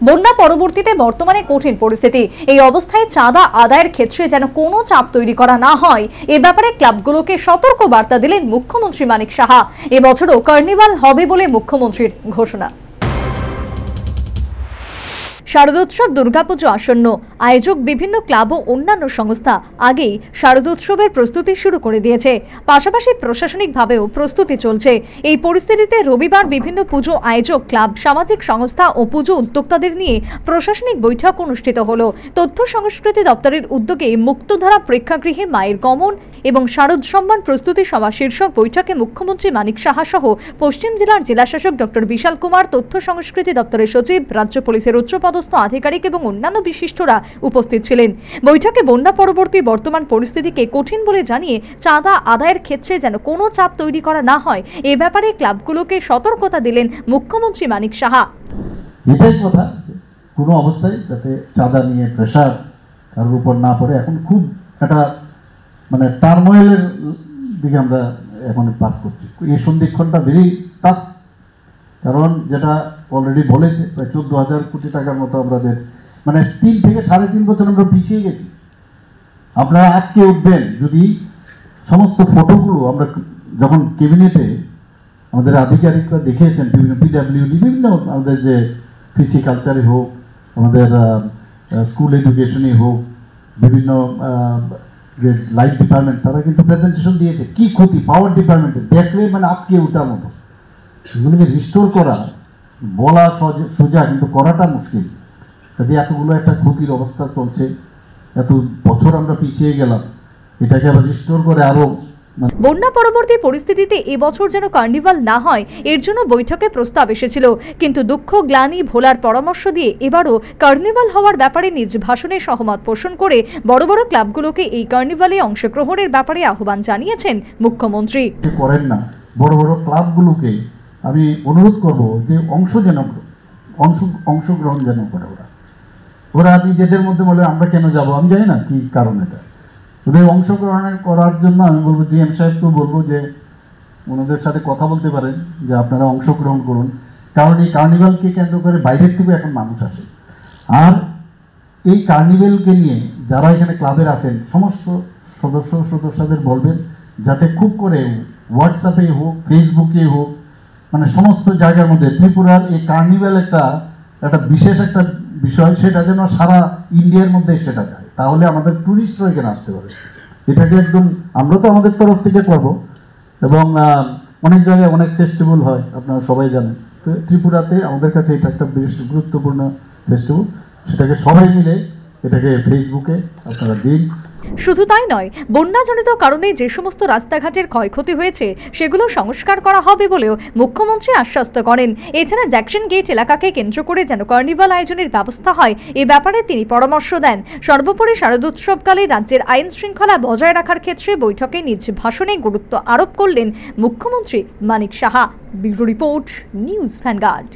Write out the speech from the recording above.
বন্যা পরবর্তীতে বর্তমানে কঠিন পরিস্থিতি। এই অবস্থায় চাঁদা আদায়ের ক্ষেত্রে যেন কোনো চাপ তৈরি করা না হয় এ ব্যাপারে ক্লাবগুলোকে সতর্ক বার্তা দিলেন মুখ্যমন্ত্রী মানিক সাহা। এবছরও কার্নিভাল হবে বলে মুখ্যমন্ত্রীর ঘোষণা। শারদোৎসব, দুর্গাপুজো আসন্ন। আয়োজক বিভিন্ন ক্লাব ও অন্যান্য সংস্থা আগেই শারদোৎসবের প্রস্তুতি শুরু করে দিয়েছে। পাশাপাশি প্রশাসনিকভাবেও প্রস্তুতি চলছে। এই পরিস্থিতিতে রবিবার বিভিন্ন পুজো আয়োজক ক্লাব, সামাজিক সংস্থা ও পুজো উদ্যোক্তাদের নিয়ে প্রশাসনিক বৈঠক অনুষ্ঠিত হলো। তথ্য সংস্কৃতি দপ্তরের উদ্যোগে মুক্তধারা প্রেক্ষাগৃহে মায়ের গমন এবং শারদ সম্মান প্রস্তুতি সভা শীর্ষক বৈঠকে মুখ্যমন্ত্রী মানিক সাহা সহ পশ্চিম জেলার জেলাশাসক ডক্টর বিশাল কুমার, তথ্য সংস্কৃতি দপ্তরের সচিব, রাজ্য পুলিশের উচ্চপদস্থ আধিকারিক এবং অন্যান্য বিশিষ্টরা উপস্থিত ছিলেন। বৈঠকে বন্যা পরবর্তী বর্তমান পরিস্থিতিকে কঠিন বলে জানিয়ে চাঁদা আদায়ের ক্ষেত্রে যেন কোনো চাপ তৈরি করা না হয় এ ব্যাপারে ক্লাবগুলোকে সতর্কতা দিলেন মুখ্যমন্ত্রী মানিক সাহা। এটাই কথা, কোনো অবস্থায় যাতে চাঁদা নিয়ে প্রেশার কারোর উপর না পড়ে। এখন খুব একটা টার্মোয়েলের দিকে আমরা এখন পাস করছি। এই সন্ধিক্ষণটা ভেরি টাফ, কারণ যেটা অলরেডি বলেছে প্রায় 14,000 কোটি টাকার মতো আমাদের 3 থেকে 3.5 বছর আমরা পিছিয়ে গেছি। আপনারা আটকে উঠবেন যদি সমস্ত ফটোগুলো আমরা যখন ক্যাবিনেটে আমাদের আধিকারিকরা দেখিয়েছেন, বিভিন্ন পিডাব্লিউডি, বিভিন্ন আমাদের যে ফিসি কালচারে হোক, আমাদের স্কুল এডুকেশনে হোক, বিভিন্ন যে লাইফ ডিপার্টমেন্ট, তারা কিন্তু প্রেজেন্টেশন দিয়েছে কি ক্ষতি পাওয়ার ডিপার্টমেন্টে, দেখলে আটকে ওঠার মতো। সেগুলোকে রিস্টোর করা বলা সোজা, কিন্তু করাটা মুশকিল। কাজে এতগুলো একটা ক্ষতির অবস্থা চলছে, এত বছর আমরা পিছিয়ে গেলাম, এটাকে আবার রিস্টোর করে আরো। বন্যা পরবর্তী পরিস্থিতিতে এবছর যেন কার্নিভাল না হয় এর জন্য বৈঠকে প্রস্তাব এসেছিল, কিন্তু দুঃখ গ্লানি ভোলার পরামর্শ দিয়ে এবারও কার্নিভাল হওয়ার ব্যাপারে নিজ ভাষণে সহমত পোষণ করে বড় বড় ক্লাবগুলোকে এই কার্নিভালে অংশগ্রহণের ব্যাপারে আহ্বান জানিয়েছেন মুখ্যমন্ত্রী। করেন না, বড় বড় ক্লাবগুলোকে আমি অনুরোধ করব যে অংশগ্রহণ যেন করে। ওরা নিজেদের মধ্যে বলে আমরা কেন যাব, আমি জানি না কি কারণ এটা। ওদের অংশগ্রহণ করার জন্য আমি বলবো ডিএম সাহেবকেও বলবো যে ওনাদের সাথে কথা বলতে পারেন যে আপনারা অংশগ্রহণ করুন, কারণ এই কার্নিভালকে কেন্দ্র করে বাইরের থেকে এখন মানুষ আসে। আর এই কার্নিভালকে নিয়ে যারা এখানে ক্লাবের আছেন সমস্ত সদস্যদের বলবেন যাতে খুব করে হোয়াটসঅ্যাপে হোক, ফেসবুকে হোক, সমস্ত জায়গার মধ্যে ত্রিপুরার এই কার্নিভাল একটা বিশেষ একটা বিষয়, সেটা যেন সারা ইন্ডিয়ার মধ্যে সেটা যায়, তাহলে আমাদের টুরিস্টরা এখানে আসতে পারে। এটাকে একদম আমরা তো আমাদের তরফ থেকে করবো, এবং অনেক জায়গায় অনেক ফেস্টিভ্যাল হয়, আপনারা সবাই জানেন। তো ত্রিপুরাতে আমাদের কাছে এটা একটা বেশ গুরুত্বপূর্ণ ফেস্টিভ্যাল, সেটাকে সবাই মিলে এটাকে ফেসবুকে আপনারা দিন। শুধু তাই নয়, বন্যাজনিত কারণে যে সমস্ত রাস্তাঘাটের ক্ষয়ক্ষতি হয়েছে সেগুলো সংস্কার করা হবে বলেও মুখ্যমন্ত্রী আশ্বস্ত করেন। এছাড়া জ্যাকসন গেট এলাকাকে কেন্দ্র করে যেন কার্নিভাল আয়োজনের ব্যবস্থা হয় এ ব্যাপারে তিনি পরামর্শ দেন। সর্বোপরি শারদোৎসবকালে রাজ্যের আইন শৃঙ্খলা বজায় রাখার ক্ষেত্রে বৈঠকে নিজ ভাষণে গুরুত্ব আরোপ করলেন মুখ্যমন্ত্রী Manik Saha. Bureau report, news vanguard.